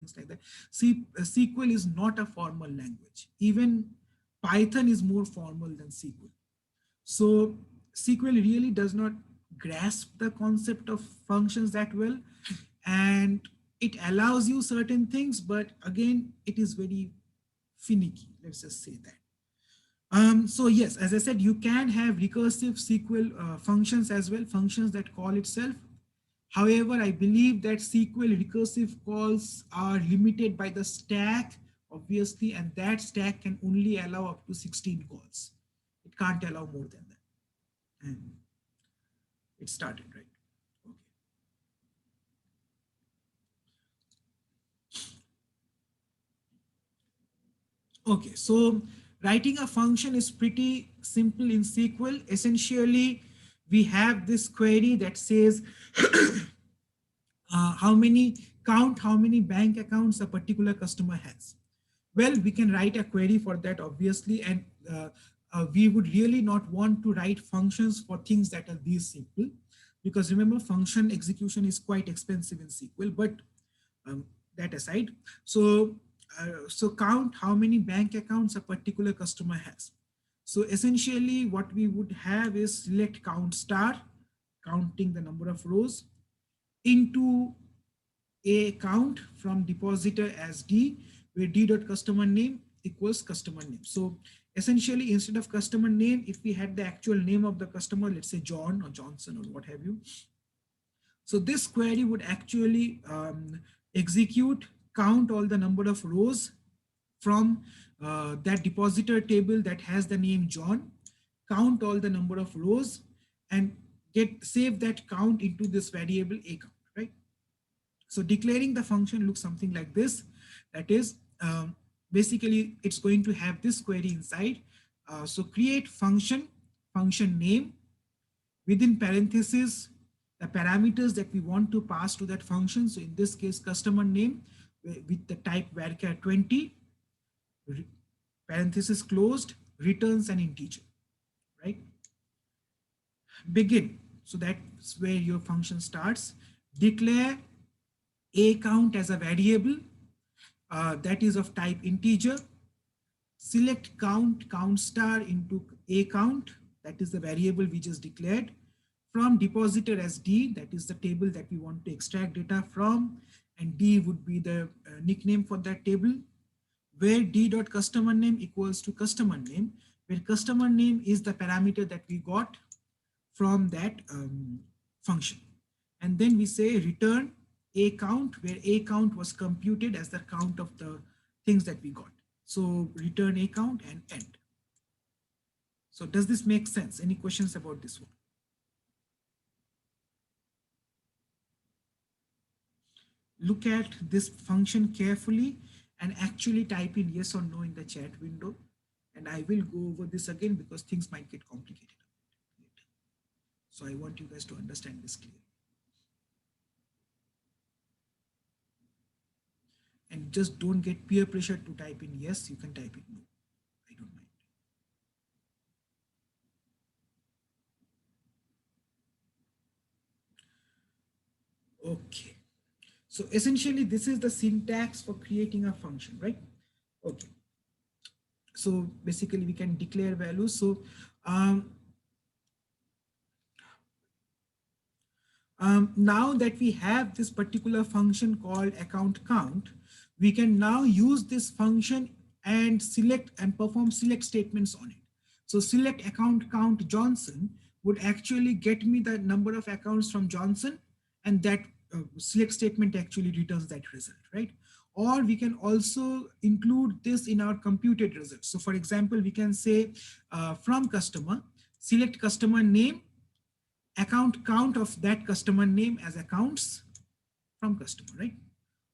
things like that. See, SQL is not a formal language. Even Python is more formal than SQL. So SQL really does not grasp the concept of functions that well, and it allows you certain things, but again, it is very finicky. Let's just say that. So yes, as I said, you can have recursive SQL functions as well, functions that call itself. However, I believe that SQL recursive calls are limited by the stack, obviously, and that stack can only allow up to 16 calls. It can't allow more than that. And it started, right? Okay, so writing a function is pretty simple in SQL. Essentially, we have this query that says how many bank accounts a particular customer has. Well, we can write a query for that, obviously, and we would really not want to write functions for things that are this simple, because remember, function execution is quite expensive in SQL. But um, that aside, so count how many bank accounts a particular customer has. So essentially, what we would have is select count star, counting the number of rows, into a count from depositor as D, where D dot customer name equals customer name. So essentially, instead of customer name, if we had the actual name of the customer, let's say John or Johnson or what have you. So this query would actually execute, count all the number of rows from that depositor table that has the name John, count all the number of rows, and save that count into this variable a count, right? So declaring the function looks something like this. That is, basically, it's going to have this query inside. So create function name, within parentheses, the parameters that we want to pass to that function. So in this case, customer name with the type varchar 20, parenthesis closed, returns an integer, right? Begin. So that's where your function starts. Declare a count as a variable that is of type integer. Select count star into a count, that is the variable we just declared, from depositor as D, that is the table that we want to extract data from, and D would be the nickname for that table, where D dot customer name equals to customer name, where customer name is the parameter that we got from that function. And then we say return a count, where a count was computed as the count of the things that we got. So return a count and end. So does this make sense? Any questions about this one? Look at this function carefully and actually type in yes or no in the chat window. And I will go over this again because things might get complicated later. So I want you guys to understand this clearly. And just don't get peer pressure to type in yes, you can type in no. I don't mind. Okay. So essentially, this is the syntax for creating a function, right? Okay. So basically, we can declare values. So now that we have this particular function called account count, we can now use this function and select and perform select statements on it. So select account count Johnson would actually get me the number of accounts from Johnson, and that select statement actually returns that result, right? Or we can also include this in our computed results. So for example, we can say from customer, select customer name, account count of that customer name as accounts from customer, right?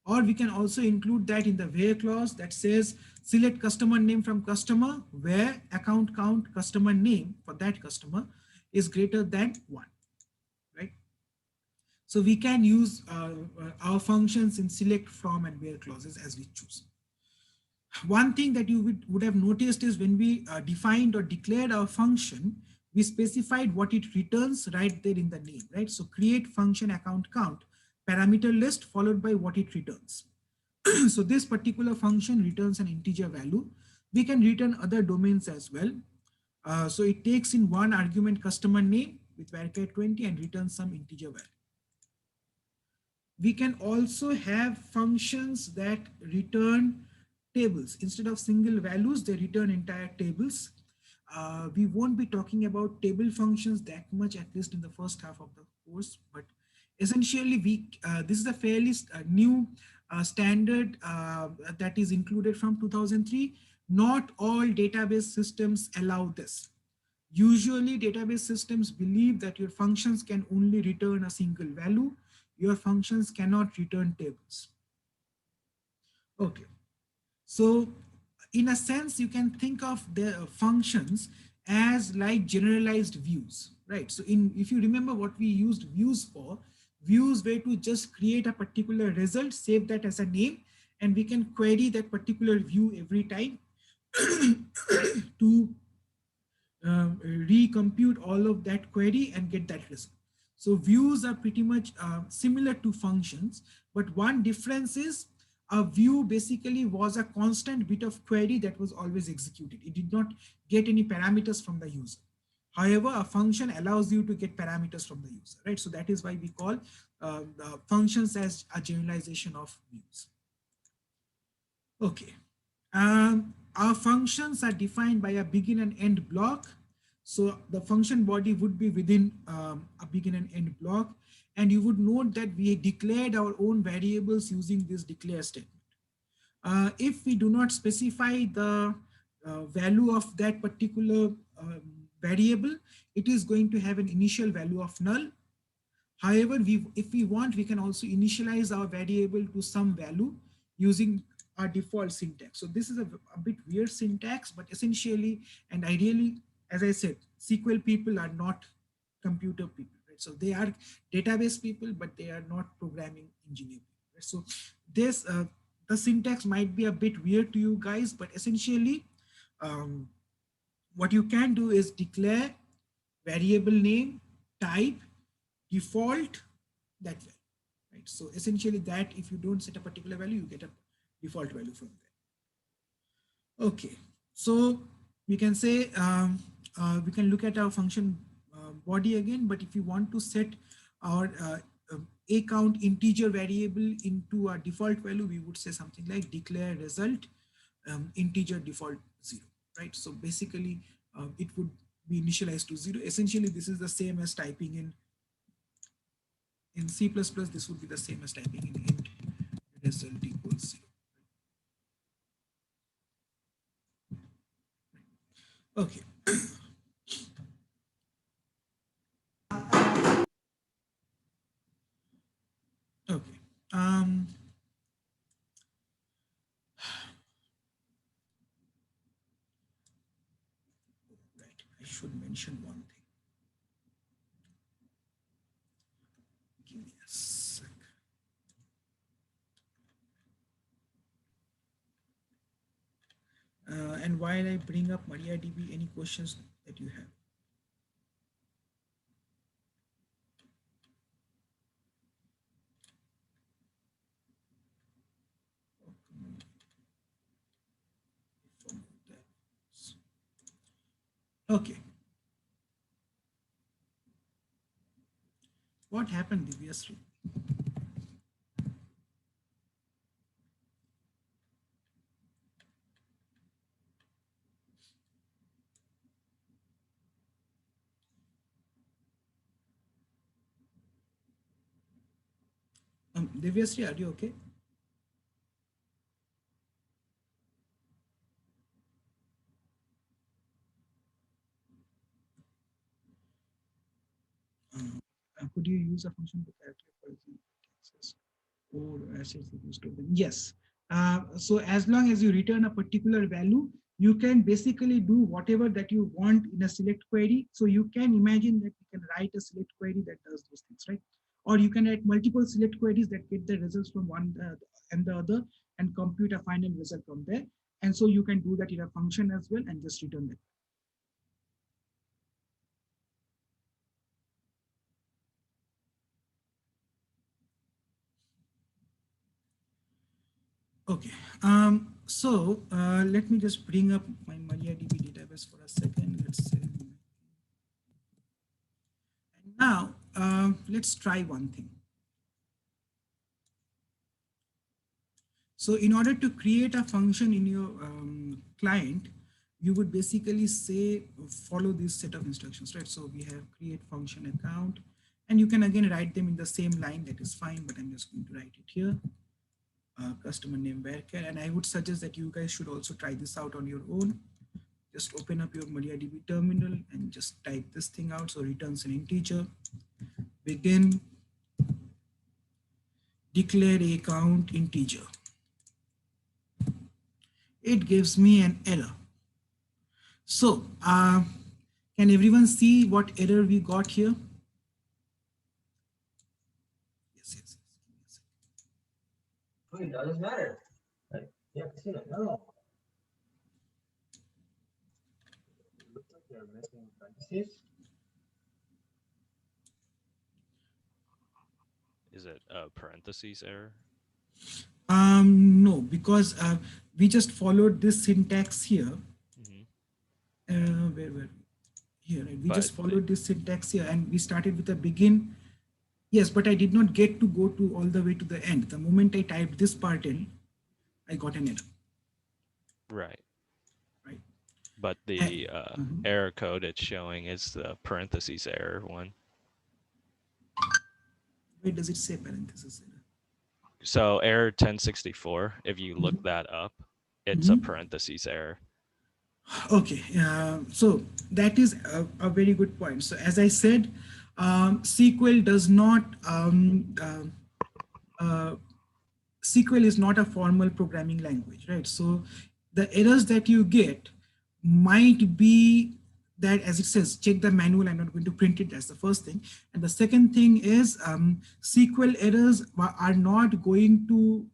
Or we can also include that in the where clause that says select customer name from customer where account count customer name for that customer is greater than 1, right? So we can use our functions in select, from, and where clauses as we choose. One thing that you would have noticed is when we defined or declared our function, we specified what it returns right there in the name, right? So create function account count parameter list followed by what it returns. So this particular function returns an integer value. We can return other domains as well. So it takes in one argument customer name with varchar 20 and returns some integer value. We can also have functions that return tables. Instead of single values, they return entire tables. We won't be talking about table functions that much, at least in the first half of the course, but essentially this is a fairly new standard that is included from 2003. Not all database systems allow this. Usually database systems believe that your functions can only return a single value. Your functions cannot return tables. Okay. So in a sense, you can think of the functions as like generalized views, right? So if you remember what we used views for, views were to just create a particular result, save that as a name, and we can query that particular view every time to recompute all of that query and get that result. So views are pretty much similar to functions, but one difference is a view basically was a constant bit of query that was always executed. It did not get any parameters from the user. However, a function allows you to get parameters from the user, right? So that is why we call functions as a generalization of views. Okay. Our functions are defined by a begin and end block. So the function body would be within a begin and end block. And you would note that we declared our own variables using this declare statement. If we do not specify the value of that particular variable, it is going to have an initial value of null. However, if we want, we can also initialize our variable to some value using our default syntax. So this is a bit weird syntax, but essentially, and ideally, as I said, SQL people are not computer people, right? So they are database people, but they are not programming engineer people, right? So this, the syntax might be a bit weird to you guys, but essentially, what you can do is declare variable name, type, default, that value, right? So essentially that if you don't set a particular value, you get a default value from there. Okay, so we can say we can look at our function body again, but if you want to set our a count integer variable into a default value, we would say something like declare result integer default 0, right? So basically it would be initialized to 0. Essentially this is the same as typing in C++. This would be the same as typing in int result equals 0. Okay. Okay. Right. I should mention one thing. Give me a sec. And while I bring up MariaDB, any questions that you have? Okay. What happened, Divyasri? Divyasri, are you okay? Could you use a function to calculate, for example, access or assets equals to them? Yes. So as long as you return a particular value, you can basically do whatever that you want in a select query. So you can imagine that you can write a select query that does those things, right? Or you can write multiple select queries that get the results from one and the other and compute a final result from there. And so you can do that in a function as well and just return that. Let me just bring up my MariaDB database for a second. Let's say, and now let's try one thing. So in order to create a function in your client, you would basically say, follow this set of instructions, right? So we have create function account, and you can again write them in the same line, that is fine, but I'm just going to write it here. Customer name varchar, and I would suggest that you guys should also try this out on your own. Just open up your MariaDB terminal and just type this thing out. So returns an integer, begin, declare a count integer. It gives me an error. So can everyone see what error we got here? Yes. It doesn't matter. Like, yeah, see that? No. It looks like they're missing parentheses. Is it a parentheses error? No, because we just followed this syntax here. Where were we? Here, right? We just followed this syntax here, and we started with a begin. Yes, but I did not get to go to all the way to the end. The moment I typed this part in, I got an error. Right. Right. But the error code it's showing is the parentheses error one. Where does it say parentheses error? So error 1064, if you look that up, it's a parentheses error. Okay, so that is a very good point. So as I said, SQL does not, SQL is not a formal programming language, right? So the errors that you get might be that, as it says, check the manual. I'm not going to print it. That's the first thing. And the second thing is SQL errors are not going to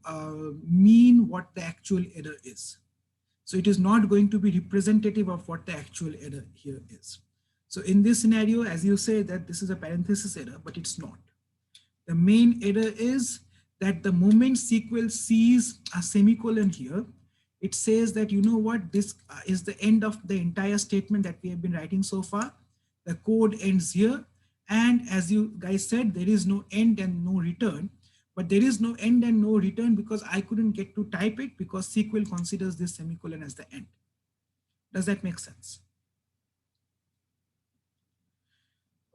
mean what the actual error is. So it is not going to be representative of what the actual error here is. So in this scenario, as you say that this is a parenthesis error, but it's not. The main error is that the moment SQL sees a semicolon here, it says that, you know what, this is the end of the entire statement that we have been writing so far. The code ends here. And as you guys said, there is no end and no return. But there is no end and no return because I couldn't get to type it because SQL considers this semicolon as the end. Does that make sense?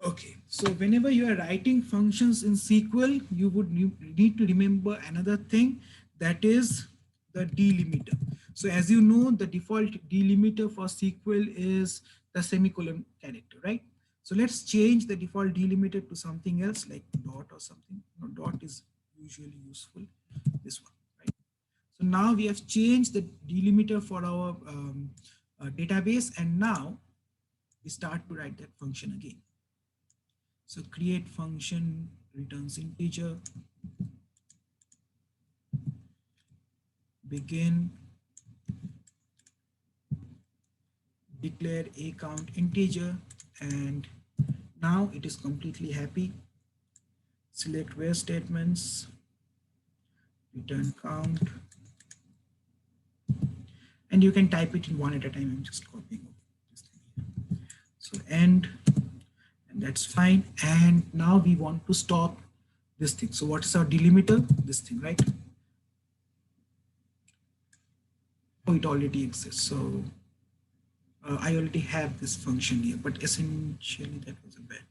Okay, so whenever you are writing functions in SQL, you would need to remember another thing, that is the delimiter. So as you know, the default delimiter for SQL is the semicolon character, right? So let's change the default delimiter to something else like dot or something. No, dot is usually useful, this one, right? So now we have changed the delimiter for our database, and now we start to write that function again. So create function returns integer, begin, declare a count integer, and now it is completely happy. Select where statements, return count, and you can type it in one at a time. I'm just copying this thing here. So end, and that's fine. And now we want to stop this thing. So what is our delimiter? This thing, right? Oh, it already exists. So I already have this function here, but essentially that was a bad